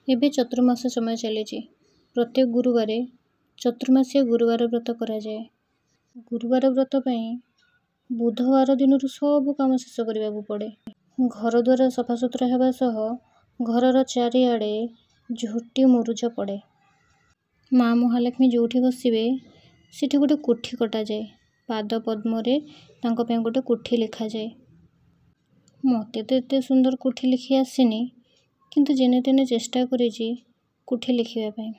ଏବେ ଚତୁର୍ମାସ ସମୟ ଚାଲିଛି। ପ୍ରତ୍ୟେକ ଗୁରୁବାରେ ଚତୁର୍ମାସିଆ ଗୁରୁବାର ବ୍ରତ କରାଯାଏ। ଗୁରୁବାର ବ୍ରତ ପାଇଁ ବୁଧବାର ଦିନରୁ ସବୁ କାମ ଶେଷ କରିବାକୁ ପଡ଼େ। ଘର ଦ୍ୱାର ସଫାସୁତୁରା ହେବା ସହ ଘରର ଚାରିଆଡ଼େ ଝୋଟି ମୁରୁଜ ପଡ଼େ। ମା ମହାଲକ୍ଷ୍ମୀ ଯେଉଁଠି ବସିବେ ସେଠି ଗୋଟେ କୋଠି କଟାଯାଏ। ପାଦ ପଦ୍ମରେ ତାଙ୍କ ପାଇଁ ଗୋଟେ କୋଠି ଲେଖାଯାଏ। ମୋତେ ତ ଏତେ ସୁନ୍ଦର କୋଠି ଲେଖି ଆସିନି, କିନ୍ତୁ ଯେନେ ତେନେ ଚେଷ୍ଟା କରିଛି କୋଠି ଲେଖିବା ପାଇଁ।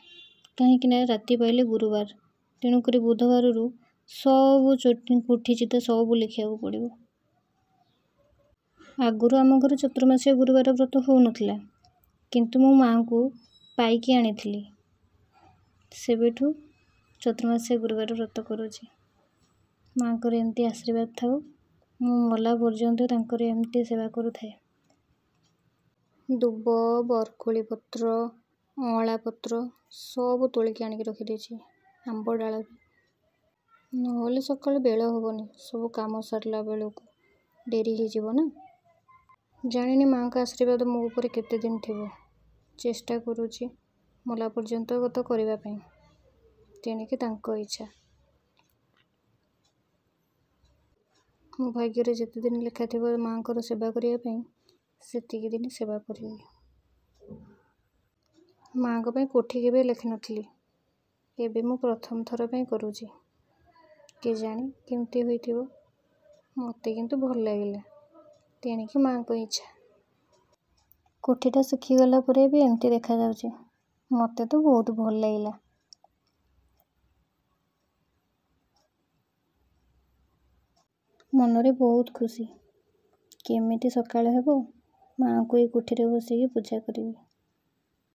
କାହିଁକିନା ରାତି ପାଇଲେ ଗୁରୁବାର, ତେଣୁକରି ବୁଧବାରରୁ ସବୁ କୋଠି ଚିତା ସବୁ ଲେଖିବାକୁ ପଡ଼ିବ। ଆଗରୁ ଆମ ଘରେ ଚତୁର୍ମାସିଆ ଗୁରୁବାର ବ୍ରତ ହେଉନଥିଲା, କିନ୍ତୁ ମୁଁ ମାଆଙ୍କୁ ପାଇକି ଆଣିଥିଲି। ସେବେଠୁ ଚତୁର୍ମାସିଆ ଗୁରୁବାର ବ୍ରତ କରୁଛି। ମାଆଙ୍କର ଏମିତି ଆଶୀର୍ବାଦ ଥାଉ, ମୁଁ ମଲା ପର୍ଯ୍ୟନ୍ତ ତାଙ୍କର ଏମିତି ସେବା କରୁଥାଏ। ଦୁବ, ବରକୋଳି ପତ୍ର, ଅଁଳା ପତ୍ର ସବୁ ତୋଳିକି ଆଣିକି ରଖିଦେଇଛି। ଆମ୍ବ ଡାଳ ବି, ନହେଲେ ସକାଳେ ବେଳ ହେବନି, ସବୁ କାମ ସାରିଲା ବେଳକୁ ଡେରି ହେଇଯିବ ନା। ଜାଣିନି ମାଆଙ୍କ ଆଶୀର୍ବାଦ ମୋ ଉପରେ କେତେ ଦିନ ଥିବ। ଚେଷ୍ଟା କରୁଛି ମଲା ପର୍ଯ୍ୟନ୍ତ ଗତ କରିବା ପାଇଁ, ତେଣିକି ତାଙ୍କ ଇଚ୍ଛା। ମୋ ଭାଗ୍ୟରେ ଯେତେ ଦିନ ଲେଖା ଥିବ ମାଆଙ୍କର ସେବା କରିବା ପାଇଁ, ସେତିକି ଦିନ ସେବା କରିବି। ମାଆଙ୍କ ପାଇଁ କୋଠି କେବେ ଲେଖିନଥିଲି, ଏବେ ମୁଁ ପ୍ରଥମ ଥର ପାଇଁ କରୁଛି। କେଜାଣି କେମିତି ହୋଇଥିବ, ମୋତେ କିନ୍ତୁ ଭଲ ଲାଗିଲା, ତେଣିକି ମାଆଙ୍କ ଇଚ୍ଛା। କୋଠିଟା ଶୁଖିଗଲା ପରେ ବି ଏମିତି ଦେଖାଯାଉଛି। ମୋତେ ତ ବହୁତ ଭଲ ଲାଗିଲା। ମନରେ ବହୁତ ଖୁସି। କେମିତି ସକାଳ ହେବ ମାଆଙ୍କୁ ଏଇ କୋଠିରେ ବସିକି ପୂଜା କରିବି।